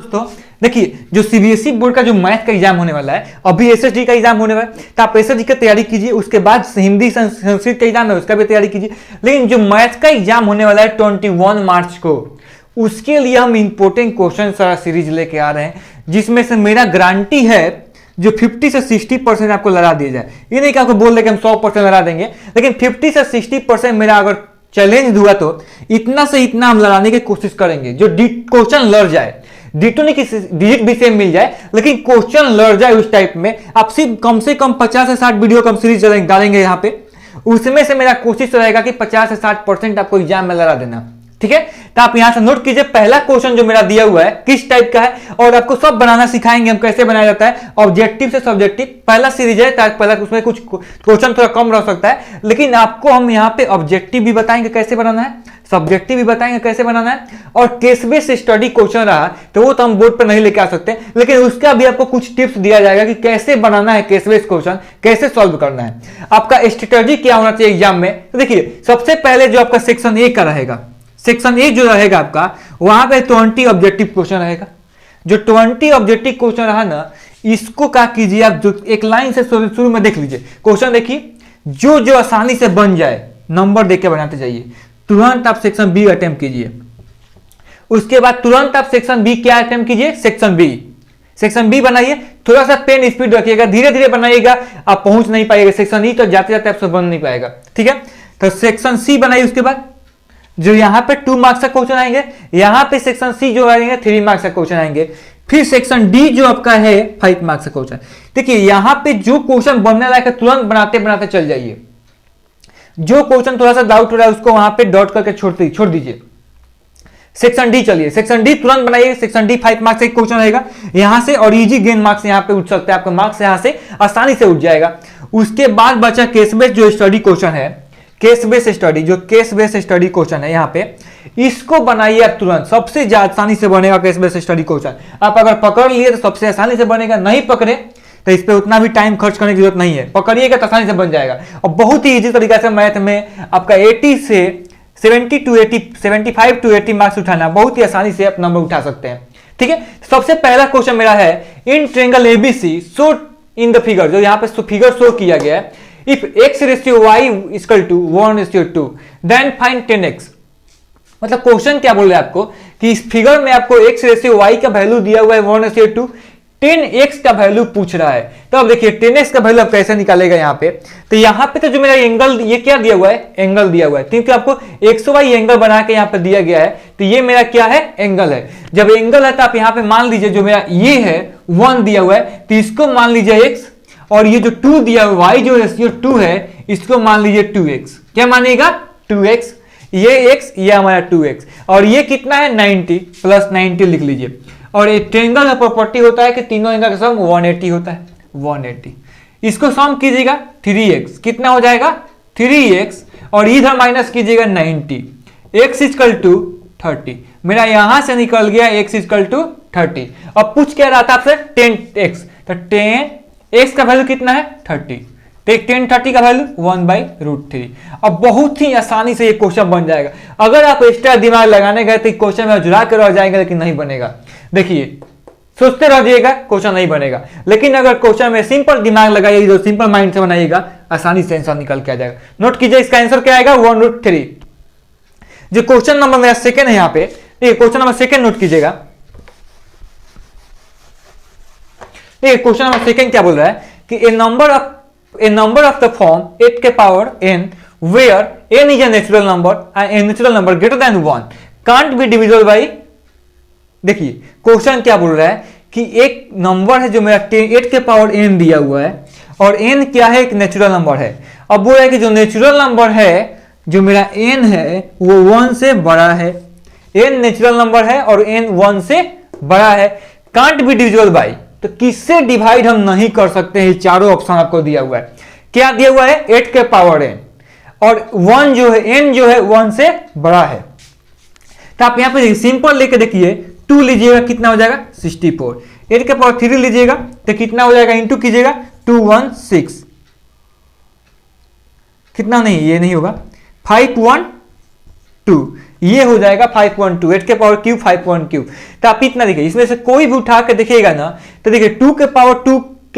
दोस्तों देखिए, जो सीबीएसई बोर्ड का जो मैथ का एग्जाम होने वाला है, अभी एसएसटी का एग्जाम होने वाला है, तो आप एसएसटी की तैयारी कीजिए। उसके बाद हिंदी संस्कृत का एग्जाम है, उसका भी तैयारी कीजिए। लेकिन जो मैथ का एग्जाम होने वाला है 21 मार्च को, उसके लिए हम इंपॉर्टेंट क्वेश्चन सारा सीरीज लेके आ रहे हैं, जिसमें से मेरा गारंटी है जो 50 से 60% आपको लगा दिया जाए। ये नहीं कि आपको बोल दे कि हम 100% लगा देंगे, लेकिन 50 से 60% मेरा अगर चैलेंज हुआ तो इतना से इतना हम लगाने की कोशिश करेंगे, जो क्वेश्चन लड़ जाए। डिटो नहीं कि डिजिट भी सेम मिल जाए, लेकिन क्वेश्चन लड़ जाए उस टाइप में। आप सिर्फ कम से कम 50 से 60 वीडियो कम सीरीज डालेंगे यहाँ पे, उसमें से मेरा कोशिश रहेगा कि 50 से 60% आपको एग्जाम में लगा देना, ठीक है। तो आप यहां से नोट कीजिए, पहला क्वेश्चन जो मेरा दिया हुआ है किस टाइप का है, और आपको सब बनाना सिखाएंगे हम, कैसे बनाया जाता है ऑब्जेक्टिव से सब्जेक्टिव। पहला सीरीज है, पहला उसमें कुछ क्वेश्चन थोड़ा कम रह सकता है, लेकिन आपको हम यहाँ पे ऑब्जेक्टिव भी बताएंगे कैसे बनाना है, सब्जेक्टिव भी बताएंगे कैसे बनाना है, और केस बेस्ड स्टडी क्वेश्चन रहा तो वो तो हम बोर्ड पर नहीं लेके आ सकते, लेकिन उसका भी आपको कुछ टिप्स दिया जाएगा कि कैसे बनाना है केस बेस्ड क्वेश्चन, कैसे सॉल्व करना है, आपका स्ट्रेटजी क्या होना चाहिए एग्जाम में। तो देखिए, सबसे पहले जो आपका सेक्शन ए का रहेगा, सेक्शन ए जो रहेगा आपका, वहां पे 20 ऑब्जेक्टिव क्वेश्चन रहेगा। जो 20 ऑब्जेक्टिव क्वेश्चन रहा ना, इसको क्या कीजिए आप, जो एक लाइन से शुरू में देख लीजिए क्वेश्चन, देखिए जो जो आसानी से बन जाए नंबर देके बनाते जाइए। तुरंत आप सेक्शन बी अटेम्प्ट कीजिए, उसके बाद तुरंत आप सेक्शन बी क्या अटेम्प्ट कीजिए, सेक्शन बी। सेक्शन बी बनाइए, थोड़ा सा पेन स्पीड रखिएगा, धीरे धीरे बनाइएगा, आप पहुंच नहीं पाइएगा सेक्शन ई, तो जाते जाते आपसे बन नहीं पाएगा, ठीक है। तो सेक्शन सी बनाइए, उसके बाद जो यहां पे 2 मार्क्स का क्वेश्चन आएंगे, यहां पे सेक्शन सी जो आएंगे 3 मार्क्स का क्वेश्चन आएंगे, फिर सेक्शन डी जो आपका है 5 मार्क्स का क्वेश्चन। देखिए यहां पे जो क्वेश्चन बनने लायक है तुरंत बनाते बनाते चल जाइए, जो क्वेश्चन थोड़ा सा डाउट हो रहा है उसको वहां पे डॉट करके छोड़ दीजिए। सेक्शन डी चलिए, सेक्शन डी तुरंत बनाइए, सेक्शन डी 5 मार्क्स का क्वेश्चन रहेगा यहां से, और इजी गेन मार्क्स यहां पे उठ सकते हैं, आपका मार्क्स यहां से आसानी से उठ जाएगा। उसके बाद बचा केस बेस्ड जो स्टडी क्वेश्चन है, केस बेस्ड स्टडी, जो केस बेस्ड स्टडी क्वेश्चन है यहाँ पे, इसको बनाइए आप तुरंत, सबसे ज्यादा आसानी से बनेगा केस बेस्ड स्टडी क्वेश्चन। आप अगर पकड़ लिए तो सबसे आसानी से बनेगा, नहीं पकड़े तो इस पे उतना भी टाइम खर्च करने की जरूरत नहीं है, पकड़िएगा तो आसानी से बन जाएगा। और बहुत ही इजी तरीका से मैथ में आपका 80 से 70 टू 80, 75 टू 80 मार्क्स उठाना, बहुत ही आसानी से आप नंबर उठा सकते हैं, ठीक है। सबसे पहला क्वेश्चन मेरा है, in triangle ABC show in the figure, जो यहाँ पे फिगर शो किया गया है, if x ratio y equal to 1:2 then find 10x। मतलब क्वेश्चन क्या बोल रहा है आपको कि इस फिगर में आपको x रेशियो y का वैल्यू दिया हुआ है 1:2, 10x का वैल्यू पूछ रहा है। तो अब देखिए 10x का वैल्यू आप कैसे निकालेगा यहाँ पे, तो यहाँ पे तो जो मेरा एंगल, ये क्या दिया हुआ है, एंगल दिया हुआ है, क्योंकि आपको XY एंगल बना के यहाँ पे दिया गया है, तो ये मेरा क्या है, एंगल है। जब एंगल है तो आप यहाँ पे मान लीजिए जो मेरा ये है 1 दिया हुआ है, तो इसको मान लीजिए x, और ये जो 2 दिया हुआ y जो रेशियो 2 है, इसको मान लीजिए 2x। क्या मानिएगा, 2x, ये x, ये हमारा 2x, और ये कितना है 90 प्लस 90 लिख लीजिए। और एक ट्रायंगल का प्रॉपर्टी होता है कि तीनों एंगल का सम 180 होता है, 180। इसको सम कीजिएगा 3x, कितना हो जाएगा 3x, और इधर माइनस कीजिएगा 90, x इक्वल टू 30। मेरा यहां से निकल गया x इक्वल टू 30। अब पूछ क्या रहा था आपसे 10x, तो 10x का वैल्यू कितना है 30, तो 10 का वैल्यू 1/√3। अब बहुत ही आसानी से ये क्वेश्चन बन जाएगा। अगर आप एक्स्ट्रा दिमाग लगाने गए तो क्वेश्चन में जुड़ा कर रह जाएंगे, लेकिन नहीं बनेगा। देखिए सोचते रह जाइएगा, क्वेश्चन नहीं बनेगा, लेकिन अगर क्वेश्चन में सिंपल दिमाग लगाइएगा, सिंपल माइंड से बनाइएगा, आसानी से आंसर निकल के आ जाएगा। नोट कीजिए, इसका आंसर क्या आएगा 1√3। जो क्वेश्चन नंबर मेरा सेकंड है यहाँ पे, क्वेश्चन नंबर सेकंड नोट कीजिएगा। क्वेश्चन नंबर सेकंड क्या बोल रहा है कि ए नंबर ऑफ द फॉर्म 8 के power n where n is a natural number and a natural number greater than 1 can't be divisible by। देखिए क्वेश्चन क्या बोल रहा है कि एक नंबर है जो मेरा 8 के पावर n दिया हुआ है, और n क्या है, एक नेचुरल नंबर है। अब बोल रहा है कि जो नेचुरल नंबर है, जो मेरा n है वो 1 से बड़ा है, n नेचुरल नंबर है और n 1 से बड़ा है, कांट बी डिविजिबल बाई। तो किससे डिवाइड हम नहीं कर सकते हैं, चारों ऑप्शन आपको दिया हुआ है। क्या दिया हुआ है 8 के पावर n, और 1 जो है n जो है 1 से बड़ा है। तो आप यहां पे सिंपल लेके देखिए, 2 लीजिएगा कितना हो जाएगा 64, 8 के पावर 3 लीजिएगा तो कितना हो जाएगा, इंटू कीजिएगा 216, कितना नहीं, ये नहीं होगा 512, ये हो जाएगा 5.2, 8 के पावर क्यूब 5.2। तो आप इतना देखिए, इसमें से कोई भी उठा के देखिएगा ना तो देखिए 2 के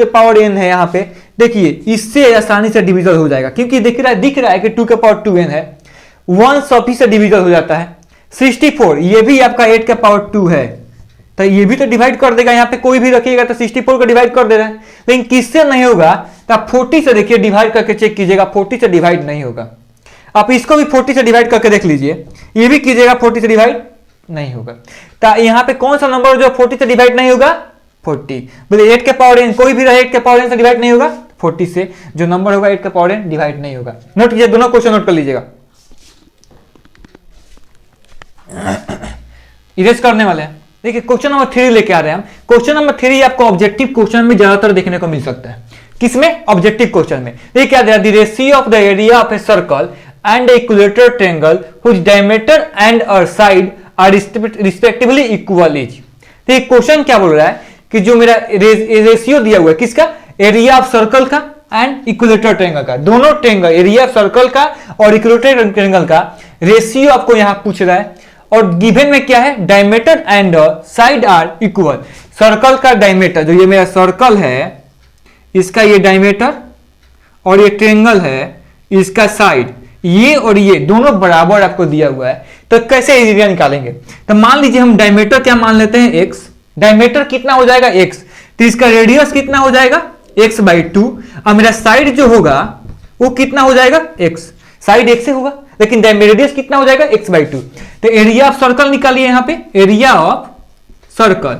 पावर n है यहाँ पे, देखिए इससे आसानी से डिविजल हो जाएगा, क्योंकि दिख रहा है कि 2 के पावर 2n है, 1 सभी से डिविजल हो जाता है। 64 ये भी आपका 8 के पावर 2 है, तो ये भी तो डिवाइड कर देगा, यहाँ पे कोई भी रखिएगा तो 64 को डिवाइड कर दे रहा है। लेकिन किससे नहीं होगा, तो आप 40 से देखिए, डिवाइड करके चेक कीजिएगा, 40 से डिवाइड नहीं होगा। आप इसको भी 40 से डिवाइड करके देख लीजिए, ये भी कीजिएगा, 40 से डिवाइड नहीं होगा। तो यहाँ पे कौन सा नंबर जो 40 से डिवाइड नहीं होगा, 40। बोले 8 के पावर n, कोई भी रहे 8 के पावर n से डिवाइड नहीं होगा, 40 से जो नंबर होगा 8 के पावर n डिवाइड नहीं होगा। नोट कीजिए, दोनों क्वेश्चन नोट कर लीजिएगा, इरेज करने वाले हैं। देखिए क्वेश्चन नंबर 3 लेके आ रहे हैं हम। क्वेश्चन नंबर 3 आपको ऑब्जेक्टिव क्वेश्चन में ज्यादातर देखने को मिल सकता है। किसमें, ऑब्जेक्टिव क्वेश्चन में। ये क्या दे रहा है, the ratio of the area of a circle and equilateral triangle which diameter and a side are respectively equal is. तो ये क्वेश्चन क्या बोल रहा है कि जो मेरा रेशियो दिया हुआ है किसका, एरिया ऑफ सर्कल का एंड इक्विलेटरल ट्रायंगल का, दोनों ट्रायंगल एरिया ऑफ सर्कल का और इक्विलेटरल ट्रायंगल का रेशियो आपको यहां पूछ रहा है। और गिवन में क्या है, diameter and side are equal. Circle का डायमीटर, जो ये मेरा सर्कल है इसका ये डायमीटर, और ये ट्रायंगल है इसका साइड, ये और ये दोनों बराबर आपको दिया हुआ है। तो कैसे एरिया निकालेंगे, तो मान लीजिए हम डायमीटर क्या मान लेते हैं, x। डायमीटर कितना हो जाएगा, x, तो इसका रेडियस कितना हो जाएगा, x/2। और मेरा साइड जो होगा वो कितना हो जाएगा, x, साइड x से होगा, लेकिन रेडियस कितना हो जाएगा, x/2। तो एरिया ऑफ सर्कल निकालिए, यहां पे एरिया ऑफ सर्कल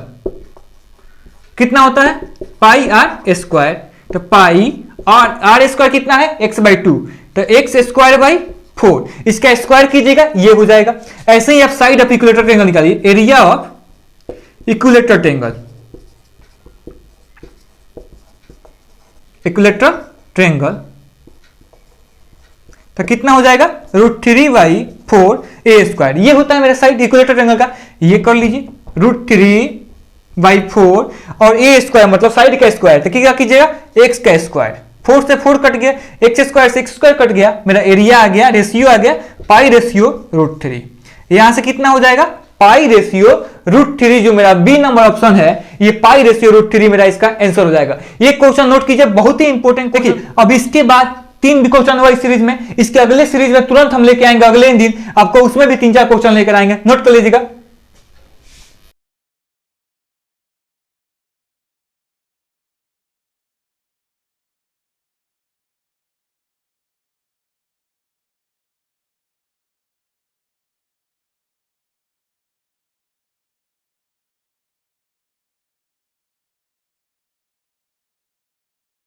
कितना होता है, पाई आर स्क्वायर। तो पाई आर स्क्वायर कितना है, x/2, तो x²/4, इसका स्क्वायर कीजिएगा, ये हो जाएगा। ऐसे ही आप साइड ऑफ इक्विलेटरल ट्रायंगल निकालिए, area of equilateral triangle, equilateral triangle तो कितना हो जाएगा, √3/4a²। ये होता है मेरा साइड इक्विलेटरल ट्रायंगल का, ये कर लीजिए √3/4 और a² मतलब साइड का स्क्वायर, तो क्या कीजिएगा, x का स्क्वायर, 4 से 4 कट गया, x² से x² कट गया, मेरा एरिया आ गया, रेशियो आ गया पाई रेशियो √3। यहां से कितना हो जाएगा, पाई रेशियो √3, जो मेरा बी नंबर ऑप्शन है, ये पाई रेशियो √3 मेरा इसका आंसर हो जाएगा। ये क्वेश्चन नोट कीजिए, बहुत ही इंपॉर्टेंट। देखिए अब इसके बाद 3 भी क्वेश्चन हुआ इस सीरीज में, इसके अगले सीरीज में तुरंत हम लेके आएंगे, अगले दिन आपको उसमें भी 3-4 क्वेश्चन लेकर आएंगे, नोट कर लीजिएगा।